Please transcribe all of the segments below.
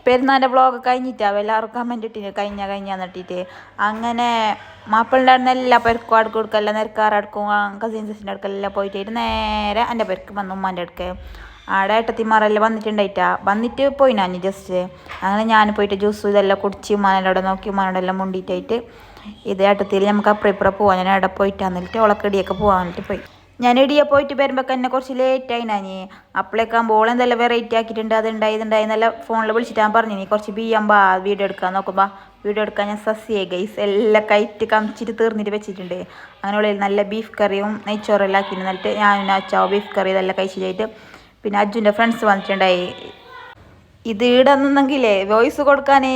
പെരുന്നാൻ്റെ vlog കഴിഞ്ഞിട്ടാവും എല്ലാവരും comment ഇട്ടിന് കഴിഞ്ഞാന്ന് ഇട്ടിട്ട് അങ്ങനെ മാപ്പിളിൻ്റെ അടുത്ത് എല്ലാ പേർക്കും അടുക്ക് കൊടുക്കെല്ലാം നിരക്കാറടുക്കും കസിൻസിൻ്റെ അടുക്കെല്ലാം പോയിട്ട് നേരെ എൻ്റെ പേർക്ക് വന്നു ഉമ്മാൻ്റെ അടുക്ക് ആടെ ഏട്ടത്തിമാരെല്ലാം വന്നിട്ടുണ്ടായിട്ടാ വന്നിട്ട് പോയി ഞാൻ ജസ്റ്റ് അങ്ങനെ ഞാൻ പോയിട്ട് ജ്യൂസ് ഇതെല്ലാം കുടിച്ച് ഉമ്മാനോടെ നോക്കി ഉമ്മാനോടെല്ലാം മുണ്ടിയിട്ടായിട്ട് ഇത് ഏട്ടത്തിൽ നമുക്ക് അപ്പുറം പോവാൻ ഞാൻ അവിടെ പോയിട്ടാന്നിട്ട് ഉളക്കടിയൊക്കെ പോകാൻ വേണ്ടിയിട്ട് പോയി ഞാൻ ഇടിയെ പോയിട്ട് വരുമ്പോൾ തന്നെ കുറച്ച് ലേറ്റായി ഞാൻ അപ്പോഴേക്കാകുമ്പോൾ ഓളെന്തെല്ലാം വെറൈറ്റി ആക്കിയിട്ടുണ്ട് അതുണ്ടായി നല്ല ഫോണിൽ വിളിച്ചിട്ട് ഞാൻ പറഞ്ഞു നീ കുറച്ച് ബിയ്യമ്പാ വീഡിയോ എടുക്കാൻ നോക്കുമ്പോൾ വീഡിയോ എടുക്കാൻ ഞാൻ സസ്യേ ഗൈസ് എല്ലാം കയറ്റ് കമിച്ചിട്ട് തീർന്നിട്ട് വെച്ചിട്ടുണ്ട് അങ്ങനെ ഉള്ളിൽ നല്ല ബീഫ് കറിയും നെയ്ച്ചോറെല്ലാം ആക്കിയിട്ട് എന്നിട്ട് ഞാൻ അച്ചാവും ബീഫ് കറി ഇതെല്ലാം കഴിച്ചിട്ട് പിന്നെ അജ്ജുൻ്റെ ഫ്രണ്ട്സ് വന്നിട്ടുണ്ടായി ഇത് ഈടെന്നെങ്കിലേ വോയിസ് കൊടുക്കാനേ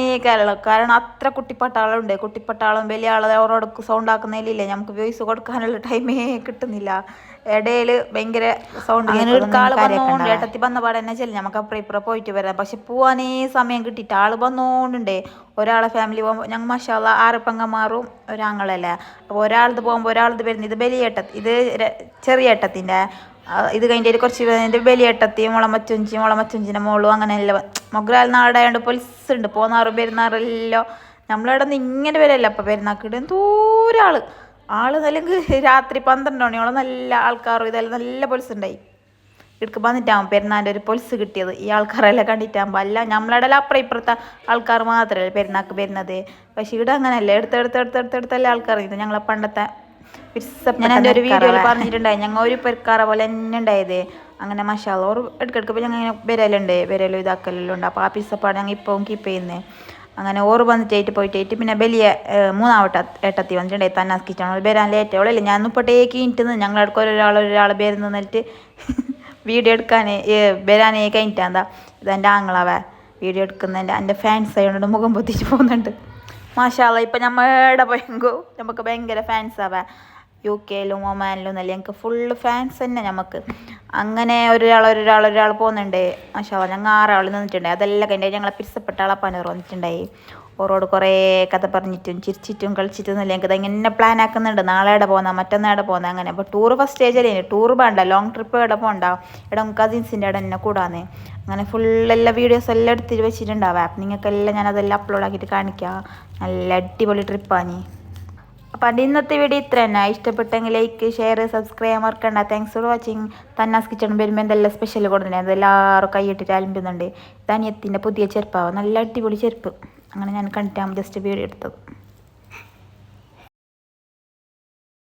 കാരണം അത്ര കുട്ടിപ്പട്ടാളുണ്ട് കുട്ടിപ്പട്ടാളും വലിയ ആൾ അവരോട് സൗണ്ട് ആക്കുന്നതിലില്ലേ നമുക്ക് വോയിസ് കൊടുക്കാനുള്ള ടൈമേ കിട്ടുന്നില്ല ഇടയിൽ ഭയങ്കര സൗണ്ട് ഏട്ടത്തി വന്ന പാടെ തന്നെ ചെല്ലും നമുക്ക് അപ്പുറം പോയിട്ട് വരാം പക്ഷെ പോവാനേ സമയം കിട്ടിയിട്ട് ആൾ വന്നോണ്ടുണ്ടേ ഒരാളെ ഫാമിലി പോകുമ്പോൾ ഞങ്ങൾ മഷാല്ല 6 പെങ്ങന്മാരും ഒരാങ്ങളല്ലേ അപ്പോൾ ഒരാളത് പോകുമ്പോൾ ഒരാളത് വരുന്നത് ഇത് വലിയ ഇത് ചെറിയ ഏട്ടത്തിൻ്റെ ഇത് കഴിഞ്ഞിട്ട് കുറച്ച് എൻ്റെ വലിയ ഏട്ടത്തി മുളമച്ചുഞ്ചിൻ്റെ മോളും അങ്ങനെയല്ല മൊഗ്രാൽ നാടായതുകൊണ്ട് പൊലിസ് ഉണ്ട് പോന്നാറും പെരുന്നാറെല്ലാം നമ്മളിവിടെ നിന്ന് ഇങ്ങനെ വരല്ല അപ്പം പെരുന്നാക്കിട്ട് എന്തോരാൾ അല്ലെങ്കിൽ രാത്രി 12 മണിയോളം നല്ല ആൾക്കാരും ഇതെല്ലാം നല്ല പൊലിസ് ഉണ്ടായി ഇടക്ക് വന്നിട്ടാകും പെരുന്നാൻ്റെ ഒരു പൊലിസ് കിട്ടിയത് ഈ ആൾക്കാരെല്ലാം കണ്ടിട്ടാകുമ്പോൾ അല്ല നമ്മളിവിടെ അപ്പുറം ഇപ്പുറത്തെ ആൾക്കാർ മാത്രമല്ല പെരുന്നാക്ക് വരുന്നത് പക്ഷെ ഇവിടെ അങ്ങനെയല്ല എടുത്തെടുത്തല്ലേ ആൾക്കാർ ഇത് ഞങ്ങളെ പണ്ടത്തെ ഞാൻ എൻ്റെ ഒരു വീഡിയോയിൽ പറഞ്ഞിട്ടുണ്ടായി ഞങ്ങൾ ഒരു പെരുക്കാറ പോലെ തന്നെ ഉണ്ടായത് അങ്ങനെ മഷാല ഓർ ഇടയ്ക്കിടയ്ക്ക് ഞങ്ങൾ ഇങ്ങനെ വിരലും ഇതാക്കലെല്ലാം ഉണ്ട് അപ്പോൾ ആ പിസ്സപ്പാട് ഞങ്ങൾ ഇപ്പം കീപ്പ് ചെയ്യുന്നത് അങ്ങനെ ഓറ് വന്നിട്ടായിട്ട് പോയിട്ടായിട്ട് പിന്നെ വലിയ 3ാമത്തെ ഏട്ടത്തി വന്നിട്ടുണ്ടായി തന്നാസ് കിച്ചൺ വരാൻ ലേറ്റ് അവളല്ലേ ഞാൻ മുപ്പട്ടേക്ക് ഇൻറ്റുന്നു ഞങ്ങളടുക്ക് ഒരാൾ പേര് നിന്നിട്ട് വീഡിയോ എടുക്കാൻ വരാനേ കഴിഞ്ഞിട്ടാ ഇതെൻ്റെ ആങ്ങളാവേ വീഡിയോ എടുക്കുന്നതിൻ്റെ എൻ്റെ ഫാൻസ് ആയതുകൊണ്ട് മുഖം പൊത്തിച്ച് പോകുന്നുണ്ട് മാഷാല്ല ഇപ്പം നമ്മളുടെ പോയെങ്കിൽ നമുക്ക് ഭയങ്കര ഫാൻസാവേ UK ഒമാനിലും എന്നല്ല ഞങ്ങൾക്ക് ഫുള്ള് ഫാൻസ് തന്നെ നമുക്ക് അങ്ങനെ ഒരാൾ പോകുന്നുണ്ട് മാഷാല്ല ഞങ്ങൾ 6 ആൾ നിന്നിട്ടുണ്ടായി അതെല്ലാം കഴിഞ്ഞാൽ ഞങ്ങളെ പിരിസപ്പെട്ട ആളപ്പാനോർ വന്നിട്ടുണ്ടായി ഓരോട് കുറേ കഥ പറഞ്ഞിട്ടും ചിരിച്ചിട്ടും കളിച്ചിട്ടും എന്നല്ല ഞങ്ങൾക്ക് ഇങ്ങനെ പ്ലാൻ ആക്കുന്നുണ്ട് നാളെ എവിടെ പോകുന്ന മറ്റന്നാടെ പോകുന്നത് അങ്ങനെ അപ്പോൾ ടൂർ ഫസ്റ്റ് സ്റ്റേജല്ലേ ടൂർ വേണ്ട ലോങ് ട്രിപ്പ് എവിടെ പോകണ്ട ഇവിടെ കസിൻസിൻ്റെ അവിടെ തന്നെ കൂടാന്ന് അങ്ങനെ ഫുള്ളെല്ലാം വീഡിയോസ് എല്ലാം എടുത്തിട്ട് വെച്ചിട്ടുണ്ടാവും ആപ്പ് നിങ്ങൾക്കെല്ലാം ഞാനതെല്ലാം അപ്ലോഡ് ആക്കിയിട്ട് കാണിക്കാം നല്ല അടിപൊളി ട്രിപ്പാണ് അപ്പോൾ അതിൻ്റെ ഇന്നത്തെ വീഡിയോ ഇത്ര തന്നെ ഇഷ്ടപ്പെട്ടെങ്കിൽ ലൈക്ക് ഷെയർ സബ്സ്ക്രൈബ് മറക്കണ്ട താങ്ക്സ് ഫോർ വാച്ചിങ് തന്നാസ് കിച്ചൺ വരുമ്പോൾ എന്തെല്ലാം സ്പെഷ്യൽ കൊടുത്തിട്ടുണ്ട് അതെല്ലാവരും കൈയിട്ടിട്ട് അലമ്പുന്നുണ്ട് ധനിയത്തിൻ്റെ പുതിയ ചെരുപ്പാവും നല്ല അടിപൊളി ചെരുപ്പ് അങ്ങനെ ഞാൻ കണ്ടിട്ടാകുമ്പോൾ ജസ്റ്റ് വീഡിയോ എടുത്തത്